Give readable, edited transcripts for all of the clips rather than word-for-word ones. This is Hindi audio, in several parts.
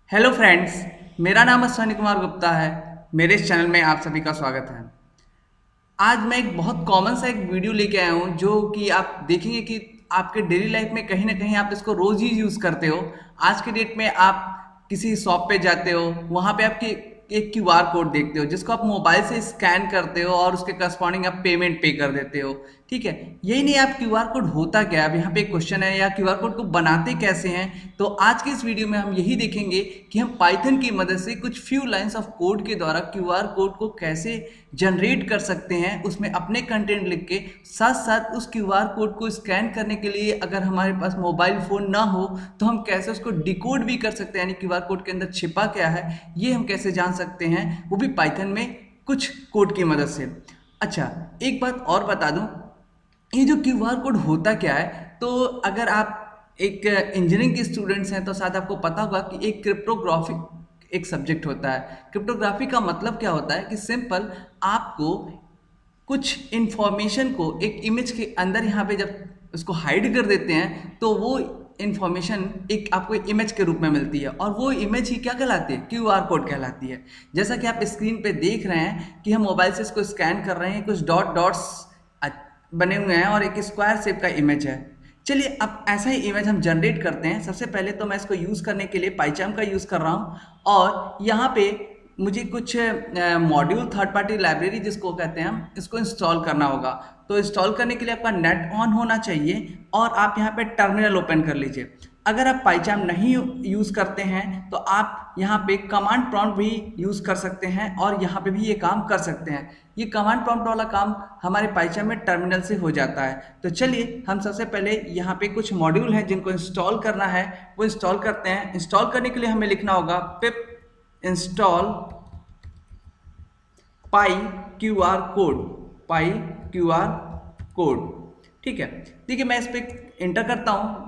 Hello friends. मेरा नाम अश्वनी कुमार गुप्ता है। मेरे इस चैनल में आप सभी का स्वागत है। आज मैं एक बहुत कॉमन सा एक वीडियो लेके आया हूँ जो कि आप देखेंगे कि आपके डेली लाइफ में कहीं ना कहीं आप इसको रोज ही यूज़ करते हो। आज के डेट में आप किसी शॉप पे जाते हो, वहाँ पे आपकी एक क्यूआर कोड देखते हो जिसको आप मोबाइल से स्कैन करते हो और उसके करस्पॉन्डिंग आप पेमेंट पे कर देते हो। ठीक है, यही नहीं, आप क्यूआर कोड होता क्या है, अब यहाँ पे एक क्वेश्चन है, या क्यूआर कोड को बनाते कैसे हैं। तो आज के इस वीडियो में हम यही देखेंगे कि हम पाइथन की मदद से कुछ फ्यू लाइंस ऑफ कोड के द्वारा क्यूआर कोड को कैसे जनरेट कर सकते हैं, उसमें अपने कंटेंट लिख के। साथ साथ उस क्यूआर कोड को स्कैन करने के लिए अगर हमारे पास मोबाइल फ़ोन ना हो तो हम कैसे उसको डिकोड भी कर सकते हैं, यानी क्यूआर कोड के अंदर छिपा क्या है ये हम कैसे जान सकते हैं, वो भी पाइथन में कुछ कोड की मदद से। अच्छा, एक बात और बता दूं, ये जो क्यूआर कोड होता क्या है। तो अगर आप एक इंजीनियरिंग के स्टूडेंट्स हैं तो शायद आपको पता होगा कि एक क्रिप्टोग्राफी एक सब्जेक्ट होता है। क्रिप्टोग्राफी का मतलब क्या होता है कि सिंपल आपको कुछ इंफॉर्मेशन को एक इमेज के अंदर यहाँ पे जब उसको हाइड कर देते हैं तो वो इंफॉर्मेशन एक आपको इमेज के रूप में मिलती है, और वो इमेज ही क्या कहलाती है, क्यूआर कोड कहलाती है। जैसा कि आप स्क्रीन पे देख रहे हैं कि हम मोबाइल से इसको स्कैन कर रहे हैं, कुछ डॉट डॉट्स बने हुए हैं और एक स्क्वायर शेप का इमेज है। चलिए अब ऐसा ही इमेज हम जनरेट करते हैं। सबसे पहले तो मैं इसको यूज़ करने के लिए पाइचाम का यूज़ कर रहा हूँ, और यहाँ पे मुझे कुछ मॉड्यूल थर्ड पार्टी लाइब्रेरी जिसको कहते हैं हम, इसको इंस्टॉल करना होगा। तो इंस्टॉल करने के लिए आपका नेट ऑन होना चाहिए और आप यहाँ पे टर्मिनल ओपन कर लीजिए। अगर आप पाइचाम नहीं यूज़ करते हैं तो आप यहाँ पे कमांड प्रॉम्प्ट भी यूज़ कर सकते हैं और यहाँ पे भी ये काम कर सकते हैं। ये कमांड प्रॉम्प्ट वाला काम हमारे पाइचाम में टर्मिनल से हो जाता है। तो चलिए हम सबसे पहले यहाँ पे कुछ मॉड्यूल हैं जिनको इंस्टॉल करना है, वो इंस्टॉल करते हैं। इंस्टॉल करने के लिए हमें लिखना होगा पिप इंस्टॉल पाई क्यू आर कोड, पाई क्यू आर कोड। ठीक है, देखिए मैं इस पर इंटर करता हूँ।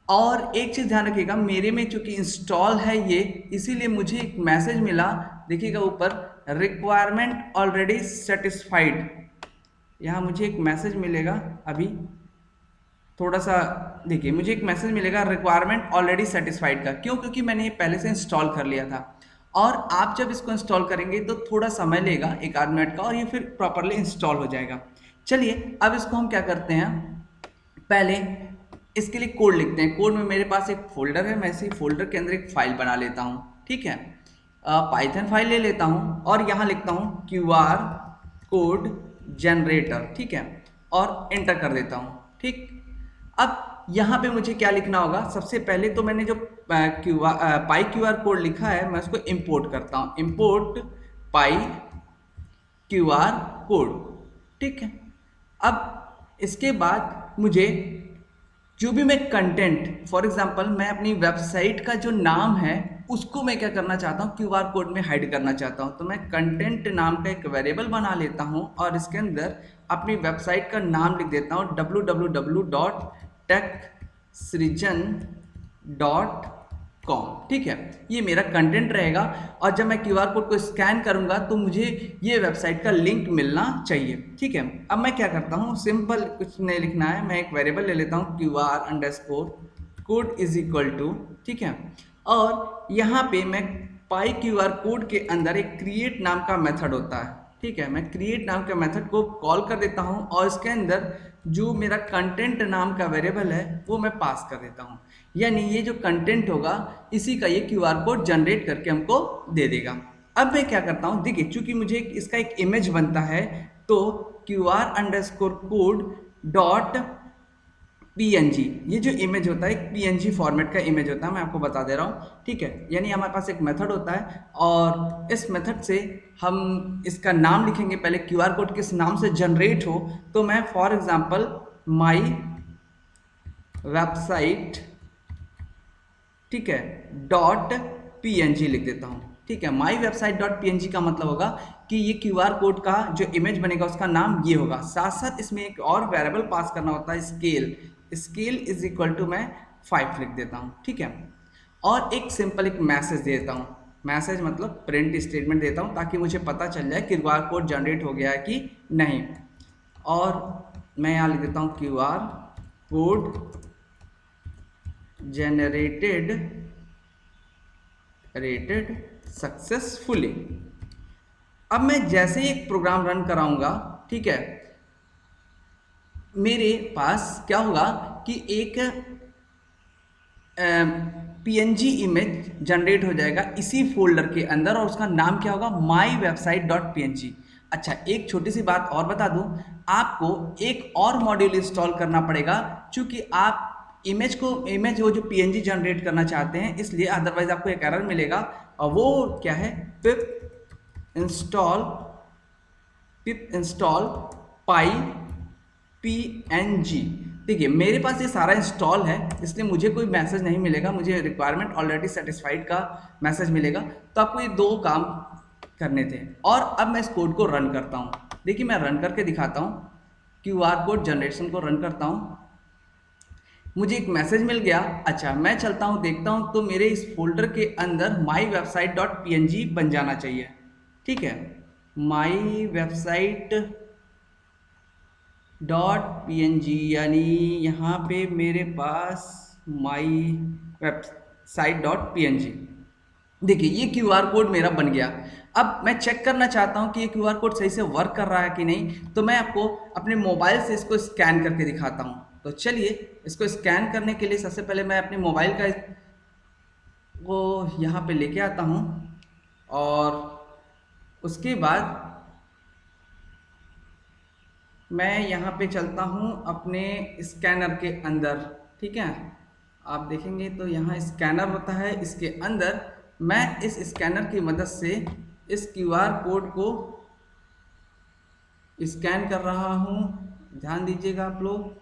और एक चीज़ ध्यान रखिएगा, मेरे में चूंकि इंस्टॉल है ये, इसीलिए मुझे एक मैसेज मिला, देखिएगा ऊपर, रिक्वायरमेंट ऑलरेडी सेटिस्फाइड। यहाँ मुझे एक मैसेज मिलेगा अभी, थोड़ा सा देखिए, मुझे एक मैसेज मिलेगा रिक्वायरमेंट ऑलरेडी सेटिस्फाइड का। क्यों? क्योंकि मैंने ये पहले से इंस्टॉल कर लिया था। और आप जब इसको इंस्टॉल करेंगे तो थोड़ा समय लेगा, एक आध मिनट का, और ये फिर प्रॉपरली इंस्टॉल हो जाएगा। चलिए अब इसको हम क्या करते हैं, पहले इसके लिए कोड लिखते हैं। कोड में मेरे पास एक फोल्डर है, मैं इसी फोल्डर के अंदर एक फाइल बना लेता हूँ। ठीक है, पाइथन फाइल ले लेता हूँ और यहाँ लिखता हूँ क्यू आर कोड जनरेटर। ठीक है, और एंटर कर देता हूँ। ठीक, अब यहाँ पे मुझे क्या लिखना होगा, सबसे पहले तो मैंने जो पाई क्यू आर कोड लिखा है मैं उसको इंपोर्ट करता हूँ, इंपोर्ट पाई क्यू आर कोड। ठीक है, अब इसके बाद मुझे जो भी मैं कंटेंट, फॉर एग्जांपल मैं अपनी वेबसाइट का जो नाम है उसको मैं क्या करना चाहता हूँ, क्यूआर कोड में हाइड करना चाहता हूँ। तो मैं कंटेंट नाम का एक वेरिएबल बना लेता हूँ और इसके अंदर अपनी वेबसाइट का नाम लिख देता हूँ www.techsrijan.com। ठीक है, ये मेरा कंटेंट रहेगा, और जब मैं क्यूआर कोड को स्कैन करूंगा तो मुझे ये वेबसाइट का लिंक मिलना चाहिए। ठीक है, अब मैं क्या करता हूँ, सिंपल कुछ नहीं लिखना है, मैं एक वेरिएबल ले लेता हूँ QR_कोड इज इक्वल टू। ठीक है, और यहाँ पे मैं पाई क्यूआर कोड के अंदर एक क्रिएट नाम का मेथड होता है। ठीक है, मैं क्रिएट नाम के मेथड को कॉल कर देता हूँ और इसके अंदर जो मेरा कंटेंट नाम का वेरिएबल है वो मैं पास कर देता हूँ। यानी ये जो कंटेंट होगा इसी का ये क्यूआर कोड जनरेट करके हमको दे देगा। अब मैं क्या करता हूँ, देखिए चूंकि मुझे इसका एक इमेज बनता है, तो QR_कोड डॉट पीएनजी, ये जो इमेज होता है एक पीएनजी फॉर्मेट का इमेज होता है, मैं आपको बता दे रहा हूँ। ठीक है, यानी हमारे पास एक मेथड होता है और इस मेथड से हम इसका नाम लिखेंगे। पहले क्यूआर कोड किस नाम से जनरेट हो, तो मैं फॉर एग्जांपल माई वेबसाइट, ठीक है, डॉट पीएनजी लिख देता हूँ। ठीक है, माई वेबसाइट डॉट पीएनजी का मतलब होगा कि ये क्यूआर कोड का जो इमेज बनेगा उसका नाम ये होगा। साथ साथ इसमें एक और वेरिएबल पास करना होता है, scale. Scale is equal to मैं 5 लिख देता हूँ। ठीक है, और एक सिंपल एक मैसेज देता हूँ, मैसेज मतलब प्रिंट स्टेटमेंट देता हूँ, ताकि मुझे पता चल जाए कि क्यूआर कोड जनरेट हो गया है कि नहीं। और मैं यहाँ लिख देता हूँ QR code generated rated successfully. अब मैं जैसे ही एक प्रोग्राम रन कराऊंगा, ठीक है, मेरे पास क्या होगा कि एक पीएनजी इमेज जनरेट हो जाएगा इसी फोल्डर के अंदर, और उसका नाम क्या होगा, माई वेबसाइट डॉट पी। अच्छा, एक छोटी सी बात और बता दूं, आपको एक और मॉड्यूल इंस्टॉल करना पड़ेगा, क्योंकि आप इमेज वो जो पीएनजी जनरेट करना चाहते हैं, इसलिए अदरवाइज आपको एक एरर मिलेगा। और वो क्या है, पिप इंस्टॉल पाई पीएनजी। देखिए मेरे पास ये सारा इंस्टॉल है, इसलिए मुझे कोई मैसेज नहीं मिलेगा, मुझे रिक्वायरमेंट ऑलरेडी सेटिस्फाइड का मैसेज मिलेगा। तो आपको ये दो काम करने थे। और अब मैं इस कोड को रन करता हूँ। देखिए मैं रन करके दिखाता हूँ, क्यूआर कोड जनरेशन को रन करता हूँ, मुझे एक मैसेज मिल गया। अच्छा, मैं चलता हूँ देखता हूँ, तो मेरे इस फोल्डर के अंदर माई वेबसाइट डॉट पी बन जाना चाहिए। ठीक है, माई वेबसाइट डॉट पी, यानी यहाँ पे मेरे पास माई वेबसाइट डॉट पी। देखिए ये क्यूआर कोड मेरा बन गया। अब मैं चेक करना चाहता हूँ कि ये क्यूआर कोड सही से वर्क कर रहा है कि नहीं, तो मैं आपको अपने मोबाइल से इसको स्कैन करके दिखाता हूँ। तो चलिए, इसको स्कैन करने के लिए सबसे पहले मैं अपने मोबाइल का वो यहाँ पे लेके आता हूँ, और उसके बाद मैं यहाँ पे चलता हूँ अपने स्कैनर के अंदर। ठीक है, आप देखेंगे तो यहाँ स्कैनर होता है, इसके अंदर मैं इस स्कैनर की मदद से इस क्यूआर कोड को स्कैन कर रहा हूँ। ध्यान दीजिएगा आप लोग।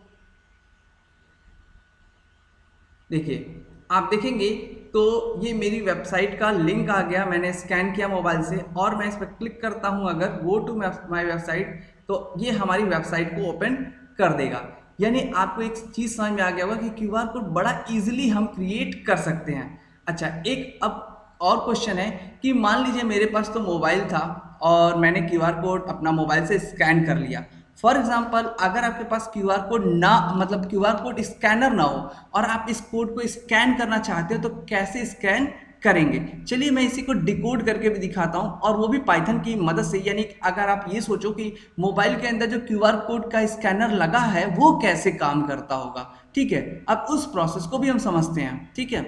देखिए आप देखेंगे तो ये मेरी वेबसाइट का लिंक आ गया, मैंने स्कैन किया मोबाइल से, और मैं इस पर क्लिक करता हूँ अगर गो टू माई वेबसाइट, तो ये हमारी वेबसाइट को ओपन कर देगा। यानी आपको एक चीज़ समझ में आ गया होगा कि क्यूआर कोड बड़ा इजीली हम क्रिएट कर सकते हैं। अच्छा, एक अब और क्वेश्चन है कि मान लीजिए मेरे पास तो मोबाइल था और मैंने क्यूआर कोड अपना मोबाइल से स्कैन कर लिया। फॉर एग्जाम्पल, अगर आपके पास क्यूआर कोड ना, मतलब क्यूआर कोड स्कैनर ना हो और आप इस कोड को स्कैन करना चाहते हो, तो कैसे स्कैन करेंगे? चलिए मैं इसी को डिकोड करके भी दिखाता हूं, और वो भी पाइथन की मदद से। यानी अगर आप ये सोचो कि मोबाइल के अंदर जो क्यूआर कोड का स्कैनर लगा है वो कैसे काम करता होगा। ठीक है, अब उस प्रोसेस को भी हम समझते हैं। ठीक है,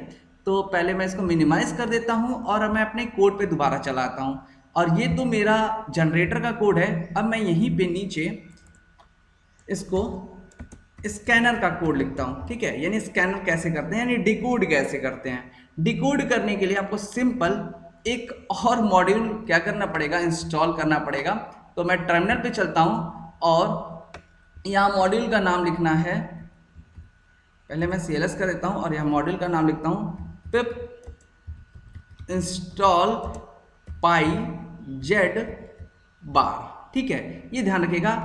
तो पहले मैं इसको मिनिमाइज कर देता हूं और मैं अपने कोड पे दोबारा चलाता हूं। और ये तो मेरा जनरेटर का कोड है। अब मैं यहीं पे नीचे इसको स्कैनर का कोड लिखता हूं। ठीक है, यानी स्कैनर कैसे करते हैं, यानी डिकोड कैसे करते हैं। डिकोड करने के लिए आपको सिंपल एक और मॉड्यूल क्या करना पड़ेगा, इंस्टॉल करना पड़ेगा। तो मैं टर्मिनल पे चलता हूं और यहाँ मॉड्यूल का नाम लिखना है। पहले मैं CLS कर देता हूं और यहाँ मॉड्यूल का नाम लिखता हूं पिप इंस्टॉल पाई जेड बार। ठीक है, ये ध्यान रखिएगा,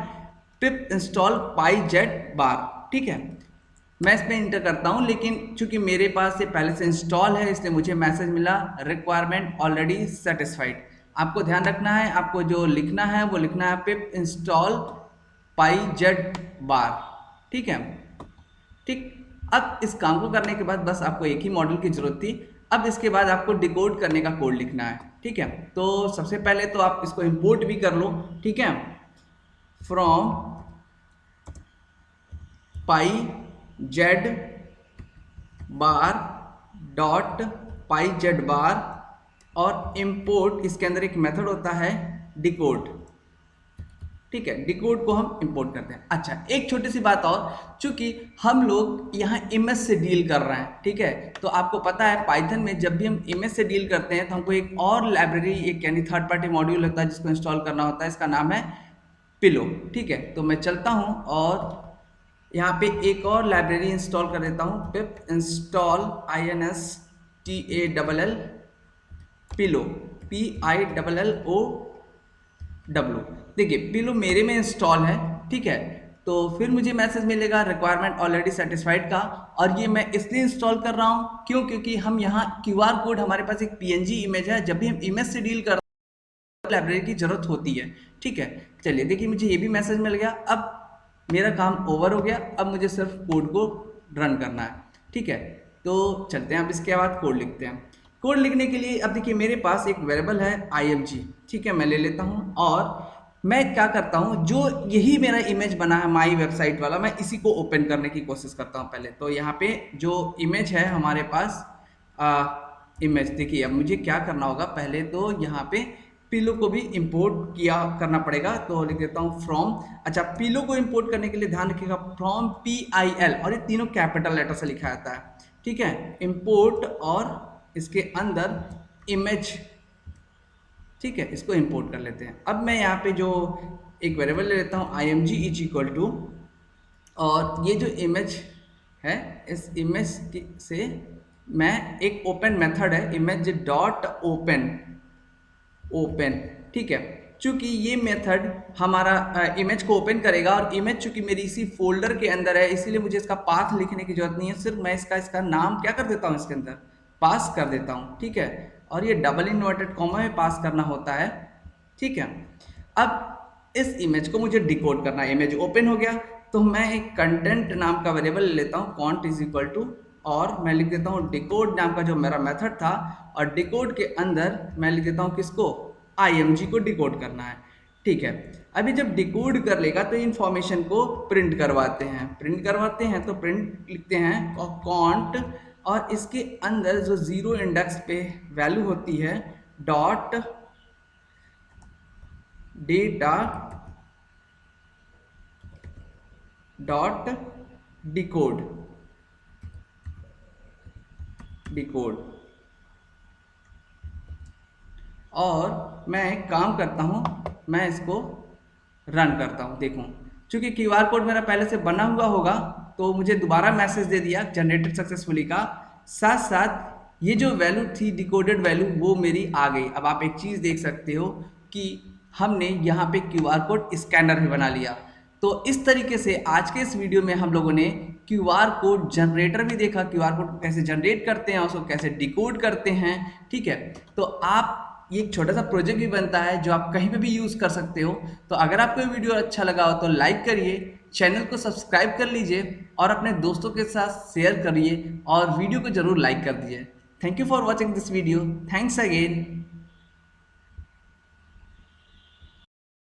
पिप इंस्टॉल पाई जेड बार। ठीक है, मैं इसमें इंटर करता हूं, लेकिन चूंकि मेरे पास ये पहले से इंस्टॉल है, इसलिए मुझे मैसेज मिला रिक्वायरमेंट ऑलरेडी सेटिस्फाइड। आपको ध्यान रखना है, आपको जो लिखना है वो लिखना है पिप इंस्टॉल पाई जेड बार। ठीक है, ठीक। अब इस काम को करने के बाद बस आपको एक ही मॉड्यूल की जरूरत थी। अब इसके बाद आपको डिकोड करने का कोड लिखना है। ठीक है, तो सबसे पहले तो आप इसको इंपोर्ट भी कर लो। ठीक है, from pyzbar dot pyzbar, और इंपोर्ट, इसके अंदर एक मेथड होता है डिकोड। ठीक है, डिकोड को हम इंपोर्ट करते हैं। अच्छा, एक छोटी सी बात और, चूंकि हम लोग यहाँ इमेज से डील कर रहे हैं, ठीक है, तो आपको पता है पाइथन में जब भी हम इमेज से डील करते हैं तो हमको एक और लाइब्रेरी, एक यानी थर्ड पार्टी मॉड्यूल होता है जिसको इंस्टॉल करना होता है, इसका नाम है पिलो। ठीक है, तो मैं चलता हूँ और यहाँ पे एक और लाइब्रेरी इंस्टॉल कर देता हूँ, पिप इंस्टॉल INSTALL पिलो, PILLOW। देखिए पिलो मेरे में इंस्टॉल है। ठीक है, तो फिर मुझे मैसेज मिलेगा रिक्वायरमेंट ऑलरेडी सेटिस्फाइड का, और ये मैं इसलिए इंस्टॉल कर रहा हूँ क्योंकि हम यहाँ क्यूआर कोड, हमारे पास एक PNG इमेज है, जब भी हम इमेज से डील करते हैं लाइब्रेरी की जरूरत होती है। ठीक है, चलिए देखिए मुझे ये भी मैसेज मिल गया। अब मेरा काम ओवर हो गया, अब मुझे सिर्फ कोड को रन करना है। ठीक है, तो चलते हैं अब इसके बाद कोड लिखते हैं। कोड लिखने के लिए अब देखिए मेरे पास एक वेरिएबल है img, ठीक है, मैं ले लेता हूँ और मैं क्या करता हूँ, जो यही मेरा इमेज बना है माई वेबसाइट वाला, मैं इसी को ओपन करने की कोशिश करता हूँ पहले। तो यहाँ पे जो इमेज है हमारे पास इमेज, देखिए अब मुझे क्या करना होगा, पहले तो यहाँ पे पिलो को भी इंपोर्ट किया करना पड़ेगा। तो लिख देता हूँ फ्रॉम, अच्छा पिलो को इंपोर्ट करने के लिए ध्यान रखिएगा फ्रॉम PIL, और ये तीनों कैपिटल लेटर से लिखा जाता है, ठीक है, इंपोर्ट और इसके अंदर इमेज, ठीक है, इसको इंपोर्ट कर लेते हैं। अब मैं यहाँ पे जो एक वेरिएबल ले लेता हूँ img इज इक्वल टू, और ये जो इमेज है इस इमेज से मैं एक ओपन मेथड है इमेज डॉट ओपन, ठीक है, चूंकि ये मेथड हमारा इमेज को ओपन करेगा और इमेज चूंकि मेरी इसी फोल्डर के अंदर है, इसीलिए मुझे इसका पाथ लिखने की जरूरत नहीं है, सिर्फ मैं इसका नाम क्या कर देता हूँ, इसके अंदर पास कर देता हूँ, ठीक है, और ये डबल इन्वर्टेड कॉमा में पास करना होता है, ठीक है। अब इस इमेज को मुझे डिकोड करना है, इमेज ओपन हो गया तो मैं एक कंटेंट नाम का वेरिएबल ले लेता हूँ कॉन्ट इज इक्वल टू, और मैं लिख देता हूँ डिकोड नाम का जो मेरा मेथड था, और डिकोड के अंदर मैं लिख देता हूँ किसको, img को डिकोड करना है, ठीक है। अभी जब डिकोड कर लेगा तो इन्फॉर्मेशन को प्रिंट करवाते हैं, तो प्रिंट लिखते हैं कॉन्ट, और इसके अंदर जो जीरो इंडेक्स पे वैल्यू होती है डॉट डेटा डॉट डिकोड, और मैं एक काम करता हूँ, मैं इसको रन करता हूँ, देखूँ चूंकि QR कोड मेरा पहले से बना हुआ होगा तो मुझे दोबारा मैसेज दे दिया जनरेटेड सक्सेसफुली का, साथ साथ ये जो वैल्यू थी डिकोडेड वैल्यू वो मेरी आ गई। अब आप एक चीज़ देख सकते हो कि हमने यहाँ पे QR कोड स्कैनर भी बना लिया। तो इस तरीके से आज के इस वीडियो में हम लोगों ने QR कोड जनरेटर भी देखा, QR कोड कैसे जनरेट करते हैं, उसको कैसे डिकोड करते हैं, ठीक है। तो आप ये एक छोटा सा प्रोजेक्ट भी बनता है जो आप कहीं पे भी यूज़ कर सकते हो। तो अगर आपको ये वीडियो अच्छा लगा हो तो लाइक करिए, चैनल को सब्सक्राइब कर लीजिए और अपने दोस्तों के साथ शेयर करिए और वीडियो को ज़रूर लाइक कर दीजिए। Thank you for watching this video, thanks again.